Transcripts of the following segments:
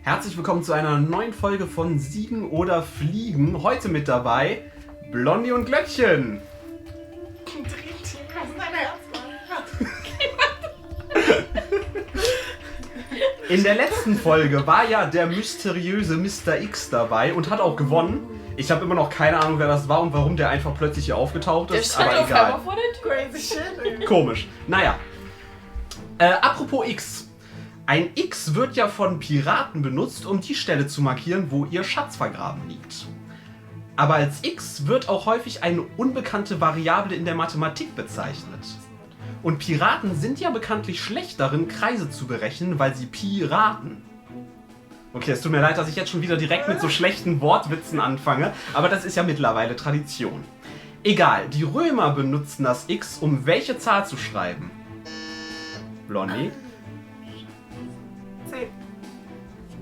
Herzlich willkommen zu einer neuen Folge von Siegen oder Fliegen. Heute mit dabei Blondie und Glöckchen. In der letzten Folge war ja der mysteriöse Mr. X dabei und hat auch gewonnen. Ich habe immer noch keine Ahnung, wer das war und warum der einfach plötzlich hier aufgetaucht ist, aber egal. Vor der Tür. Crazy shit. Komisch. Naja. Apropos X. Ein X wird ja von Piraten benutzt, um die Stelle zu markieren, wo ihr Schatz vergraben liegt. Aber als X wird auch häufig eine unbekannte Variable in der Mathematik bezeichnet. Und Piraten sind ja bekanntlich schlecht darin, Kreise zu berechnen, weil sie Piraten. Okay, es tut mir leid, dass ich jetzt schon wieder direkt mit so schlechten Wortwitzen anfange, aber das ist ja mittlerweile Tradition. Egal, die Römer benutzten das X, um welche Zahl zu schreiben? Blondie? 10.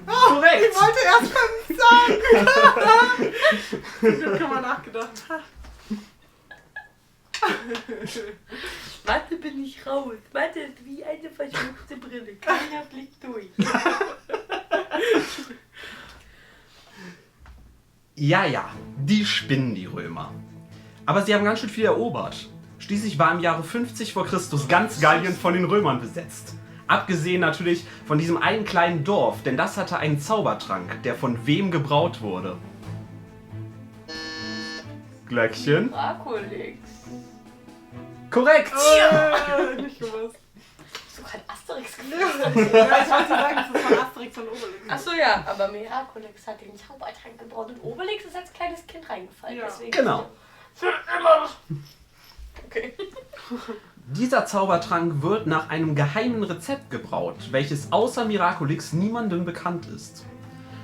Korrekt! Ich wollte erst 5 sagen! Zum Glück haben wir nachgedacht. Mathe bin ich raus. Mathe ist wie eine verschmutzte Brille. Keiner blickt durch. Ja, die spinnen, die Römer. Aber sie haben ganz schön viel erobert. Schließlich war im Jahre 50 vor Christus ganz Gallien von den Römern besetzt. Abgesehen natürlich von diesem einen kleinen Dorf, denn das hatte einen Zaubertrank, der von wem gebraut wurde? Glöckchen? Miraculix. Korrekt! Nicht gewusst. Hast du gerade Asterix Ja, gelesen? ich wollte sagen, das ist von Asterix und Obelix. Achso, ja, aber Miraculix hat den Zaubertrank gebraut und Obelix ist als kleines Kind reingefallen. Ja. Deswegen Genau. Für immer. Okay. Dieser Zaubertrank wird nach einem geheimen Rezept gebraut, welches außer Miraculix niemandem bekannt ist.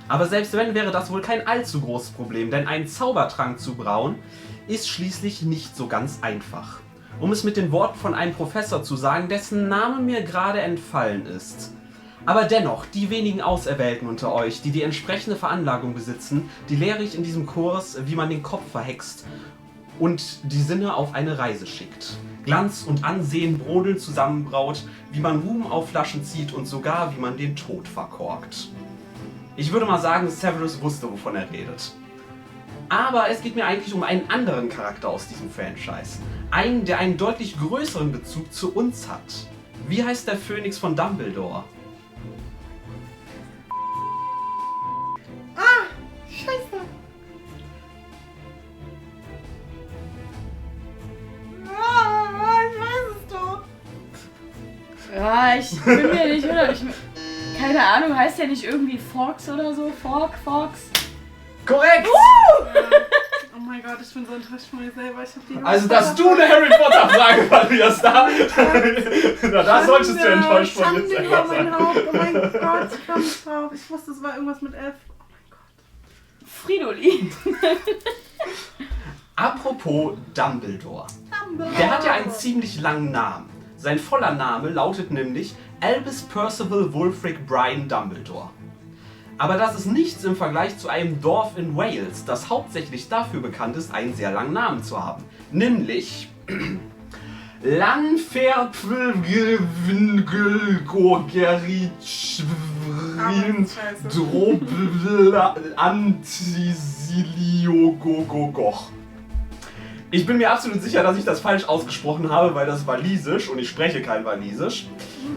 Aber selbst wenn, wäre das wohl kein allzu großes Problem, denn einen Zaubertrank zu brauen ist schließlich nicht so ganz einfach. Um es mit den Worten von einem Professor zu sagen, dessen Name mir gerade entfallen ist. Aber dennoch, die wenigen Auserwählten unter euch, die die entsprechende Veranlagung besitzen, die lehre ich in diesem Kurs, wie man den Kopf verhext und die Sinne auf eine Reise schickt. Glanz und Ansehen brodeln zusammenbraut, wie man Ruhm auf Flaschen zieht und sogar wie man den Tod verkorkt. Ich würde mal sagen, Severus wusste, wovon er redet. Aber es geht mir eigentlich um einen anderen Charakter aus diesem Franchise. Einen, der einen deutlich größeren Bezug zu uns hat. Wie heißt der Phönix von Dumbledore? Scheiße. Ich weiß es doch. Ja, ich bin mir nicht, oder? Keine Ahnung, heißt der nicht irgendwie Fox oder so? Fox? Korrekt! Oh mein Gott, ich bin so enttäuscht von mir selber. Ich hab die Also, dass du eine Harry Potter Frage verlierst, da solltest du enttäuscht von dir Schande selber über mein sein. Haupt. Oh mein Gott, ich kam nicht drauf. Ich wusste, es war irgendwas mit F. Oh mein Gott. Fridolin. Apropos Dumbledore. Der hat ja einen ziemlich langen Namen. Sein voller Name lautet nämlich Albus Percival Wulfric Brian Dumbledore. Aber das ist nichts im Vergleich zu einem Dorf in Wales, das hauptsächlich dafür bekannt ist, einen sehr langen Namen zu haben. Nämlich Lanferpflgrin. Ich bin mir absolut sicher, dass ich das falsch ausgesprochen habe, weil das Walisisch und ich spreche kein Walisisch.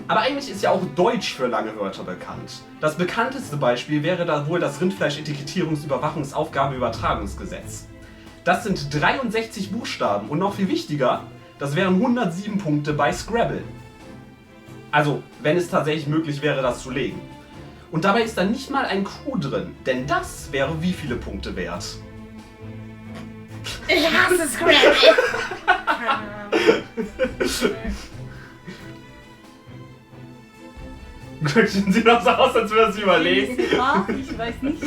Aber eigentlich ist ja auch Deutsch für lange Wörter bekannt. Das bekannteste Beispiel wäre da wohl das Rindfleisch-Etikettierungsüberwachungsaufgabenübertragungsgesetz. Das sind 63 Buchstaben und noch viel wichtiger, das wären 107 Punkte bei Scrabble. Also, wenn es tatsächlich möglich wäre, das zu legen. Und dabei ist da nicht mal ein Q drin, denn das wäre wie viele Punkte wert? Ich hasse Scrabble. Keine Ahnung. Glöckchen sieht noch so aus, als würde sie überlegen. Ich weiß nicht.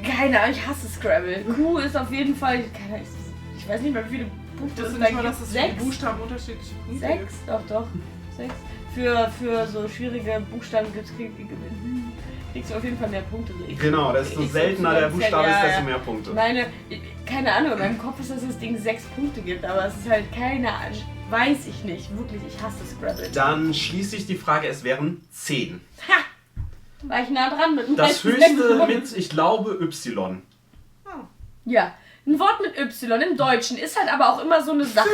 Keine Ahnung, ich hasse Scrabble. Q ist auf jeden Fall, ich weiß nicht mehr, wie viele Punkte Das es ist da nicht mal, gibt. dass es 6? für Buchstaben unterschiedliche Punkte 6? Doch. 6. Für so schwierige Buchstaben kriegst du auf jeden Fall mehr Punkte. Genau, desto seltener der Buchstabe ist, desto mehr Punkte. Keine Ahnung, in meinem Kopf ist, dass das Ding 6 Punkte gibt, aber es ist halt keine Ahnung. Weiß ich nicht. Wirklich, ich hasse Scrabble. Dann schließe ich die Frage, es wären 10. Ha! War ich nah dran mit dem Das letzten höchste Sechser. mit, ich glaube, Y. Ja, ein Wort mit Y im Deutschen ist halt aber auch immer so eine Sache.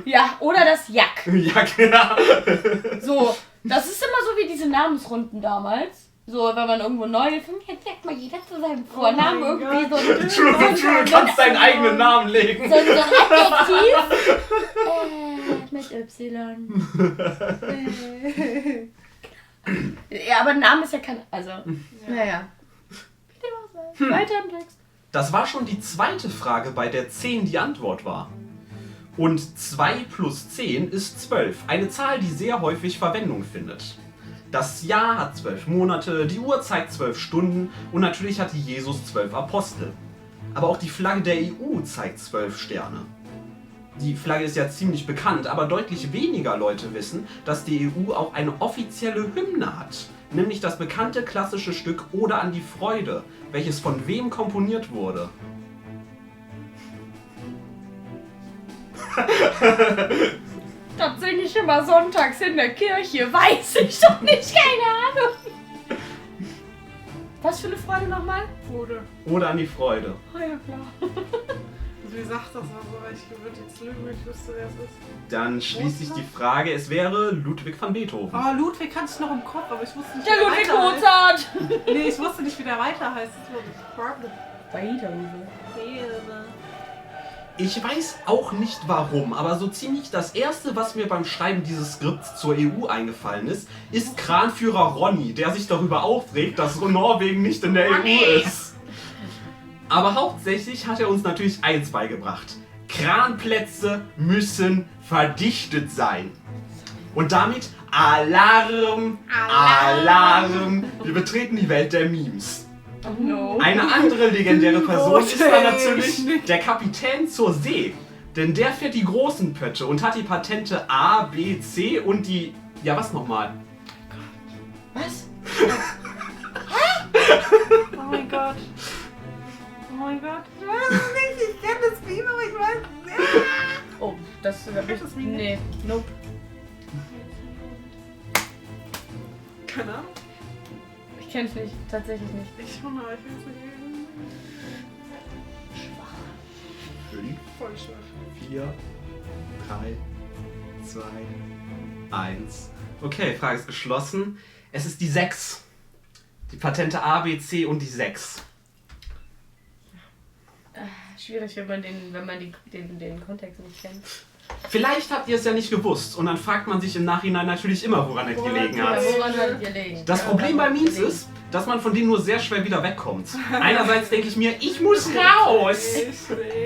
Ja, oder das Jack. Ja, genau. So, das ist immer so wie diese Namensrunden damals. So, wenn man irgendwo neu ist, jetzt sagt mal jeder zu seinem Vornamen mein irgendwie Gott. so ein True, du kannst deinen eigenen Namen legen. so ein Adjektiv. Mit Y. Ja, aber Name ist ja kein. Also, naja. Weiter im Text. Das war schon die zweite Frage, bei der 10 die Antwort war. Und 2 plus 10 ist 12. Eine Zahl, die sehr häufig Verwendung findet. Das Jahr hat 12 Monate, die Uhr zeigt 12 Stunden und natürlich hatte Jesus 12 Apostel. Aber auch die Flagge der EU zeigt 12 Sterne. Die Flagge ist ja ziemlich bekannt, aber deutlich weniger Leute wissen, dass die EU auch eine offizielle Hymne hat. Nämlich das bekannte klassische Stück Ode an die Freude, welches von wem komponiert wurde. Das singe ich immer sonntags in der Kirche. Weiß ich doch nicht, keine Ahnung. Was für eine Freude nochmal? Oder? Ode an die Freude. Oh ja, klar. Wie sagt das aber? Ich würde jetzt lügen, wenn ich wüsste, wer es ist. Dann schließe ich die Frage, es wäre Ludwig van Beethoven. Oh, Ludwig kannte ich noch im Kopf, aber ich wusste nicht, Der wie der Ludwig weiter heißt. Mozart. Nee, ich wusste nicht, wie der weiter heißt. Das war das Problem. Beethoven. Ich weiß auch nicht warum, aber so ziemlich das erste, was mir beim Schreiben dieses Skripts zur EU eingefallen ist, ist Kranführer Ronny, der sich darüber aufregt, dass Norwegen nicht in der EU ist. Aber hauptsächlich hat er uns natürlich eins beigebracht. Kranplätze müssen verdichtet sein. Und damit Alarm, Alarm. Wir betreten die Welt der Memes. Oh no. Eine andere legendäre Person ist dann natürlich Nicht. der Kapitän zur See. Denn der fährt die großen Pötte und hat die Patente A, B, C und die... Ja, was nochmal? Was? Oh mein Gott. Oh mein Gott. Ich weiß es nicht. Ich kenne das Meme, aber ich weiß es nicht. Oh, das ist das Meme? Nee, nope. Keine Ahnung. Ich kenn's nicht, tatsächlich nicht. Ich schon, aber ich will es nicht. 5, Voll schwach. 4, 3, 2, 1. Okay, Frage ist geschlossen. Es ist die 6. Die Patente A, B, C und die 6. Schwierig, wenn man den Kontext nicht kennt. Vielleicht habt ihr es ja nicht gewusst und dann fragt man sich im Nachhinein natürlich immer, woran es gelegen hat. Woran soll ihr legen? Das Problem bei Memes ist, dass man von denen nur sehr schwer wieder wegkommt. Einerseits denke ich mir, ich muss raus.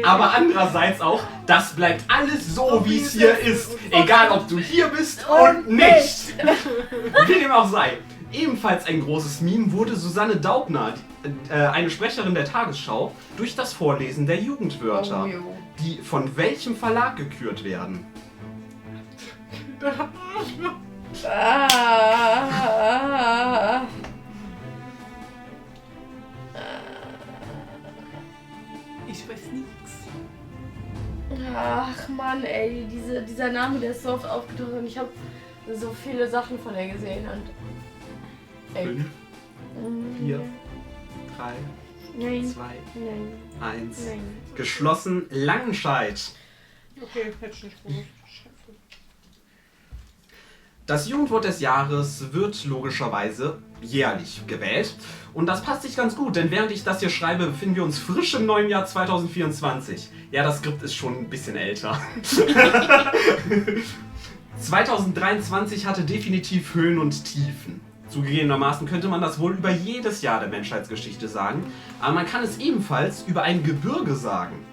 Aber andererseits auch, das bleibt alles so, wie es hier ist. Egal, ob du hier bist und nicht. Wie dem auch sei. Ebenfalls ein großes Meme wurde Susanne Daubner, eine Sprecherin der Tagesschau, durch das Vorlesen der Jugendwörter, Oh, jo. die von welchem Verlag gekürt werden. Ah. Ich weiß nichts. Ach Mann, ey, dieser Name, der ist so oft aufgetaucht und ich habe so viele Sachen von ihr gesehen und... Ey. 5, 4, 3, Nein. 2, Nein. 1. Nein. Geschlossen Langenscheid. Okay, hätte ich nicht gewusst. Scheiße. Das Jugendwort des Jahres wird logischerweise jährlich gewählt. Und das passt sich ganz gut, denn während ich das hier schreibe, befinden wir uns frisch im neuen Jahr 2024. Ja, das Skript ist schon ein bisschen älter. 2023 hatte definitiv Höhen und Tiefen. Zugegebenermaßen könnte man das wohl über jedes Jahr der Menschheitsgeschichte sagen, aber man kann es ebenfalls über ein Gebirge sagen.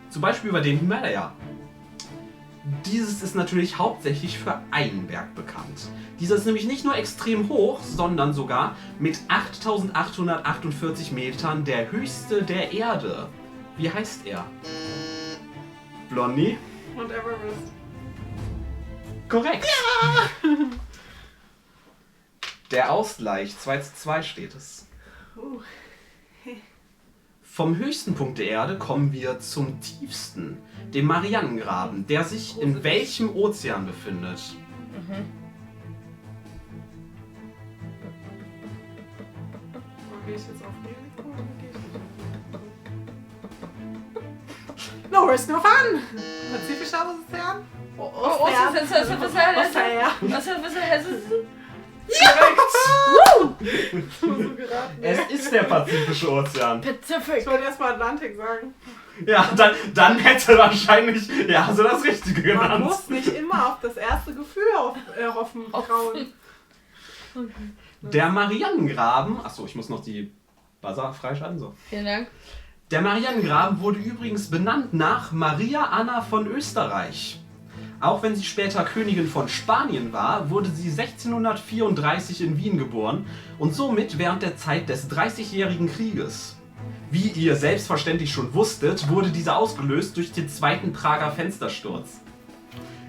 Zum Beispiel über den Himalaya. Dieses ist natürlich hauptsächlich für einen Berg bekannt. Dieser ist nämlich nicht nur extrem hoch, sondern sogar mit 8.848 Metern der höchste der Erde. Wie heißt er? Blondie? Und Everest. Korrekt! Der Ausgleich, 2:2 steht es. Vom höchsten Punkt der Erde kommen wir zum tiefsten, dem Marianengraben, der sich in welchem Ozean befindet? Gehe ich jetzt auf Risiko oder gehe ich nicht? No risk, no fun! Pazifischer Ozean? Es ist der Pazifische Ozean. Ich wollte erstmal Atlantik sagen. Ja, dann hätte wahrscheinlich, ja, so das Richtige Man genannt. muss nicht immer auf das erste Gefühl hoffen, trauen. Der Marianengraben, achso, ich muss noch die Buzzer freischalten, so. Vielen Dank. Der Marianengraben wurde übrigens benannt nach Maria Anna von Österreich. Auch wenn sie später Königin von Spanien war, wurde sie 1634 in Wien geboren und somit während der Zeit des Dreißigjährigen Krieges. Wie ihr selbstverständlich schon wusstet, wurde dieser ausgelöst durch den zweiten Prager Fenstersturz.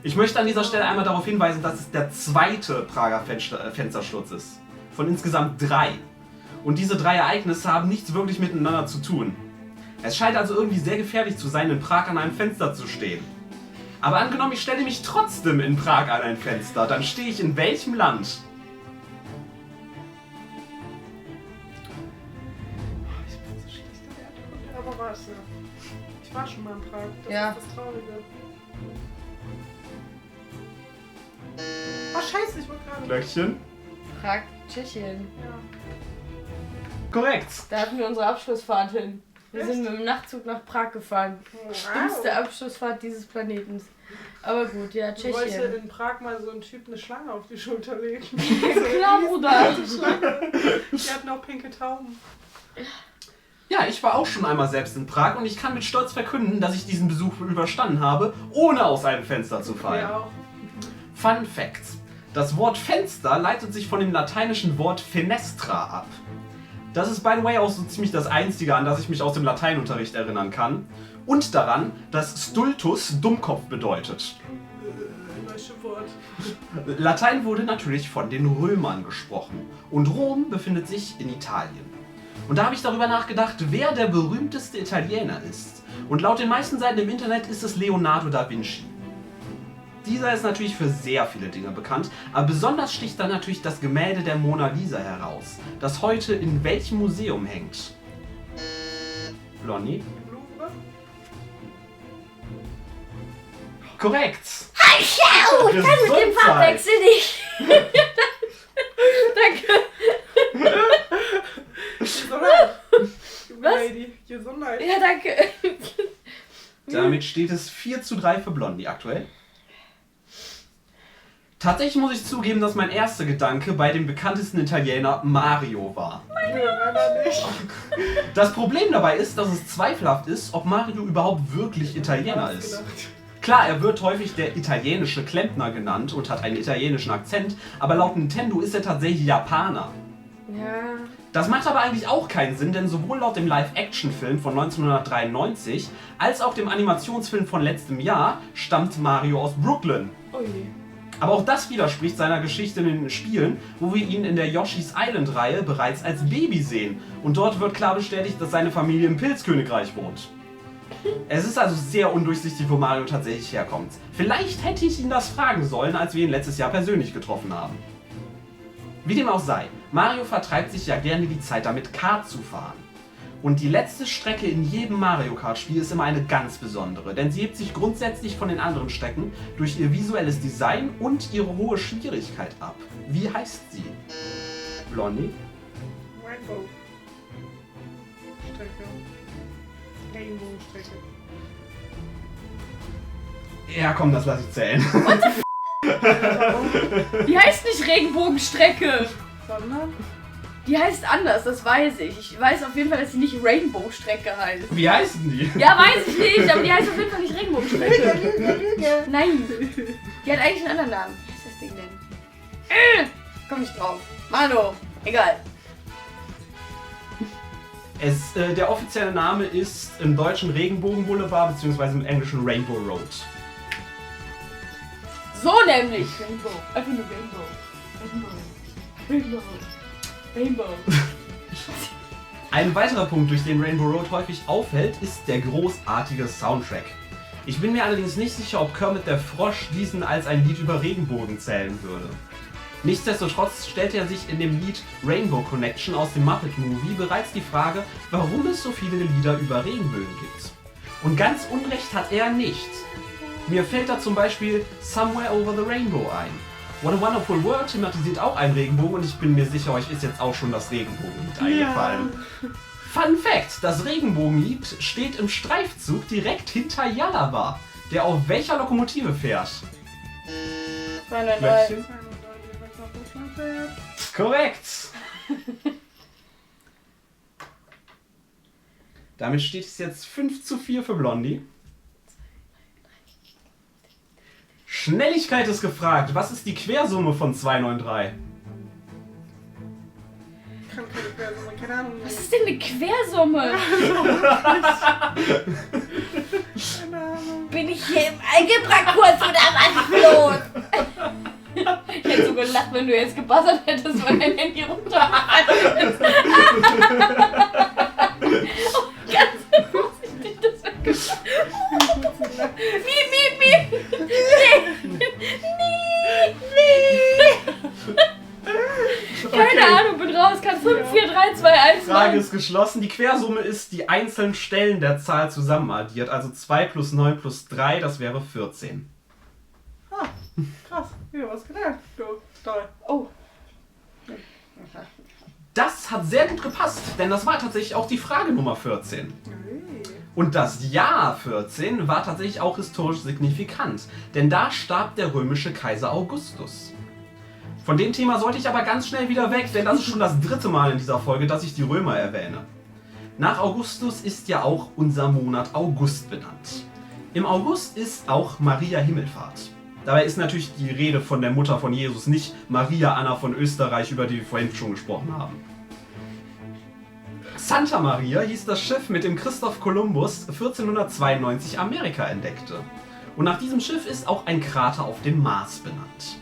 Ich möchte an dieser Stelle einmal darauf hinweisen, dass es der zweite Prager Fenstersturz ist. Von insgesamt 3. Und diese 3 Ereignisse haben nichts wirklich miteinander zu tun. Es scheint also irgendwie sehr gefährlich zu sein, in Prag an einem Fenster zu stehen. Aber angenommen, ich stelle mich trotzdem in Prag an ein Fenster, dann stehe ich in welchem Land? Ich bin so schlecht in der Erdkunde, aber warte. Ich war schon mal in Prag, das Ja. ist das Traurige. Oh scheiße, ich wollte gerade... Glöckchen? Prag, Tschechien. Ja. Korrekt. Da hatten wir unsere Abschlussfahrt hin. Wir Echt? sind mit dem Nachtzug nach Prag gefahren. Dümmste Abschlussfahrt dieses Planetens. Aber gut, ja, Ich wollte Tschechien. in Prag mal so einen Typ eine Schlange auf die Schulter legen. Klar, Bruder. Die hatten auch pinke Tauben. Ja, ich war auch schon einmal selbst in Prag und ich kann mit Stolz verkünden, dass ich diesen Besuch überstanden habe, ohne aus einem Fenster zu fallen. Ja, auch. Fun Fact: Das Wort Fenster leitet sich von dem lateinischen Wort fenestra ab. Das ist by the way auch so ziemlich das Einzige, an das ich mich aus dem Lateinunterricht erinnern kann. Und daran, dass Stultus Dummkopf bedeutet. Neues Wort. Latein wurde natürlich von den Römern gesprochen und Rom befindet sich in Italien. Und da habe ich darüber nachgedacht, wer der berühmteste Italiener ist. Und laut den meisten Seiten im Internet ist es Leonardo da Vinci. Dieser ist natürlich für sehr viele Dinge bekannt, aber besonders sticht dann natürlich das Gemälde der Mona Lisa heraus, das heute in welchem Museum hängt? Blondie? Louvre? Korrekt! Schau! Kann mit dem Farbwechsel nicht! Danke! Gesundheit! Was? Lady, Gesundheit. Ja, danke. Damit steht es 4:3 für Blondie aktuell. Tatsächlich muss ich zugeben, dass mein erster Gedanke bei dem bekanntesten Italiener Mario war. Leider nicht. Das Problem dabei ist, dass es zweifelhaft ist, ob Mario überhaupt wirklich Italiener ist. Gedacht. Klar, er wird häufig der italienische Klempner genannt und hat einen italienischen Akzent, aber laut Nintendo ist er tatsächlich Japaner. Ja. Das macht aber eigentlich auch keinen Sinn, denn sowohl laut dem Live-Action-Film von 1993 als auch dem Animationsfilm von letztem Jahr stammt Mario aus Brooklyn. Oh je. Aber auch das widerspricht seiner Geschichte in den Spielen, wo wir ihn in der Yoshi's Island-Reihe bereits als Baby sehen. Und dort wird klar bestätigt, dass seine Familie im Pilzkönigreich wohnt. Es ist also sehr undurchsichtig, wo Mario tatsächlich herkommt. Vielleicht hätte ich ihn das fragen sollen, als wir ihn letztes Jahr persönlich getroffen haben. Wie dem auch sei, Mario vertreibt sich ja gerne die Zeit damit, Kart zu fahren. Und die letzte Strecke in jedem Mario Kart Spiel ist immer eine ganz besondere, denn sie hebt sich grundsätzlich von den anderen Strecken durch ihr visuelles Design und ihre hohe Schwierigkeit ab. Wie heißt sie? Blondie? Rainbow. Strecke. Regenbogenstrecke. Ja komm, das lasse ich zählen. Die heißt nicht Regenbogenstrecke. Sondern? Die heißt anders, das weiß ich. Ich weiß auf jeden Fall, dass sie nicht Rainbow-Strecke heißt. Wie heißen die? Ja, weiß ich nicht, aber die heißt auf jeden Fall nicht Regenbogenstrecke. Lüge. Nein. Die hat eigentlich einen anderen Namen. Wie heißt das Ding denn? Komm nicht drauf. Mano. Egal. Der offizielle Name ist im deutschen Regenbogenboulevard bzw. im englischen Rainbow Road. So nämlich. Rainbow. Einfach nur Rainbow. Rainbow. Rainbow. Rainbow. Ein weiterer Punkt, durch den Rainbow Road häufig auffällt, ist der großartige Soundtrack. Ich bin mir allerdings nicht sicher, ob Kermit der Frosch diesen als ein Lied über Regenbogen zählen würde. Nichtsdestotrotz stellte er sich in dem Lied Rainbow Connection aus dem Muppet Movie bereits die Frage, warum es so viele Lieder über Regenbögen gibt. Und ganz Unrecht hat er nicht. Mir fällt da zum Beispiel Somewhere Over the Rainbow ein. What a Wonderful World thematisiert auch einen Regenbogen und ich bin mir sicher, euch ist jetzt auch schon das Regenbogenlied eingefallen. Fun Fact, das Regenbogenlied steht im Streifzug direkt hinter Yalava, der auf welcher Lokomotive fährt? 203. Korrekt! Damit steht es jetzt 5:4 für Blondie. Schnelligkeit ist gefragt. Was ist die Quersumme von 293? Kann keine Quersumme, keine Ahnung. Was ist denn eine Quersumme? Keine Ahnung. Bin ich hier im Algebra-Kurs oder was los? Ich hätte so gelacht, wenn du jetzt gebuzzert hättest, weil dein Handy runtergefallen ist. Oh, ganz vorsichtig, das wäre gesagt. Miep. Nee. Keine Ahnung, bin raus. Kann 5, 4, 3, 2, 1 Frage machen. ist geschlossen. Die Quersumme ist die einzelnen Stellen der Zahl zusammen addiert. Also 2 plus 9 plus 3, das wäre 14. Ah, krass. Ja, was gelernt. Du, toll. Oh. Das hat sehr gut gepasst, denn das war tatsächlich auch die Frage Nummer 14. Hey. Und das Jahr 14 war tatsächlich auch historisch signifikant, denn da starb der römische Kaiser Augustus. Von dem Thema sollte ich aber ganz schnell wieder weg, denn das ist schon das 3. Mal in dieser Folge, dass ich die Römer erwähne. Nach Augustus ist ja auch unser Monat August benannt. Im August ist auch Maria Himmelfahrt. Dabei ist natürlich die Rede von der Mutter von Jesus, nicht Maria Anna von Österreich, über die wir vorhin schon gesprochen haben. Santa Maria hieß das Schiff, mit dem Christoph Kolumbus 1492 Amerika entdeckte. Und nach diesem Schiff ist auch ein Krater auf dem Mars benannt.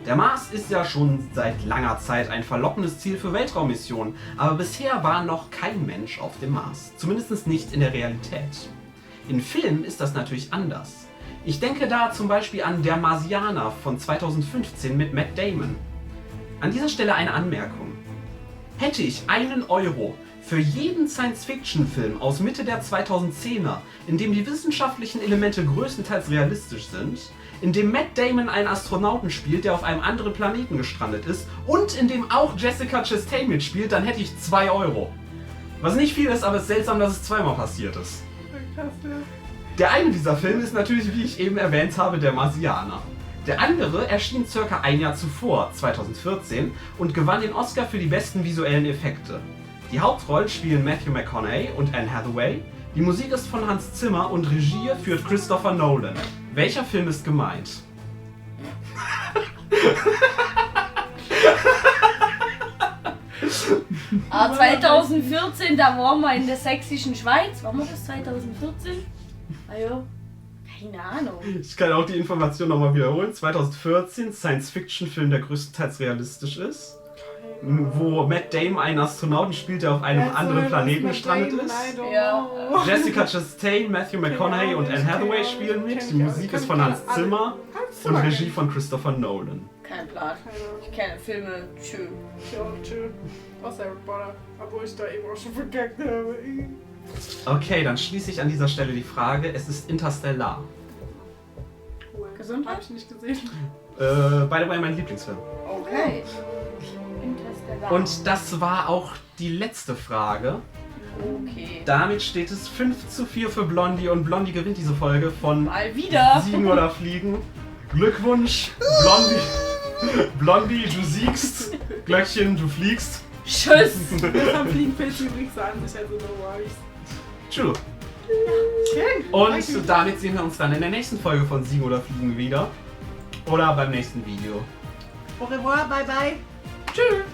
Der Mars ist ja schon seit langer Zeit ein verlockendes Ziel für Weltraummissionen, aber bisher war noch kein Mensch auf dem Mars. Zumindest nicht in der Realität. In Filmen ist das natürlich anders. Ich denke da zum Beispiel an Der Marsianer von 2015 mit Matt Damon. An dieser Stelle eine Anmerkung. Hätte ich €1 für jeden Science-Fiction-Film aus Mitte der 2010er, in dem die wissenschaftlichen Elemente größtenteils realistisch sind, in dem Matt Damon einen Astronauten spielt, der auf einem anderen Planeten gestrandet ist und in dem auch Jessica Chastain mitspielt, dann hätte ich €2. Was nicht viel ist, aber es ist seltsam, dass es zweimal passiert ist. Krass, ja. Der eine dieser Filme ist natürlich, wie ich eben erwähnt habe, Der Marsianer. Der andere erschien circa ein Jahr zuvor, 2014, und gewann den Oscar für die besten visuellen Effekte. Die Hauptrollen spielen Matthew McConaughey und Anne Hathaway. Die Musik ist von Hans Zimmer und Regie führt Christopher Nolan. Welcher Film ist gemeint? Ah, 2014, da waren wir in der sächsischen Schweiz. Waren wir das 2014? Ajo. Keine Ahnung. Ich kann auch die Information nochmal wiederholen. 2014, Science-Fiction-Film, der größtenteils realistisch ist. Wo Matt Damon einen Astronauten spielt, der auf einem anderen Planeten gestrandet ist. Ja. Jessica Chastain, Matthew McConaughey und Anne Hathaway spielen mit. Die Musik ist von Hans Zimmer und Regie von Christopher Nolan. Kein Plan. Ich kenne Filme. Tschö. Ja, tschö. Außer Harry Potter. Obwohl ich da eben auch schon verkackt habe. Okay, dann schließe ich an dieser Stelle die Frage. Es ist Interstellar. Cool. Gesundheit? Hab ich nicht gesehen. By the way, mein Lieblingsfilm. Okay. Interstellar. Und das war auch die letzte Frage. Okay. Damit steht es 5:4 für Blondie und Blondie gewinnt diese Folge von Mal wieder. Siegen oder Fliegen. Glückwunsch, Blondie. Blondie, du siegst. Glöckchen, du fliegst. Tschüss. Am Fliegen fällt übrigens an sich, also no worries. Tschüss. Schön. Und damit sehen wir uns dann in der nächsten Folge von Siegen oder Fliegen wieder. Oder beim nächsten Video. Au revoir, bye bye. Tschüss.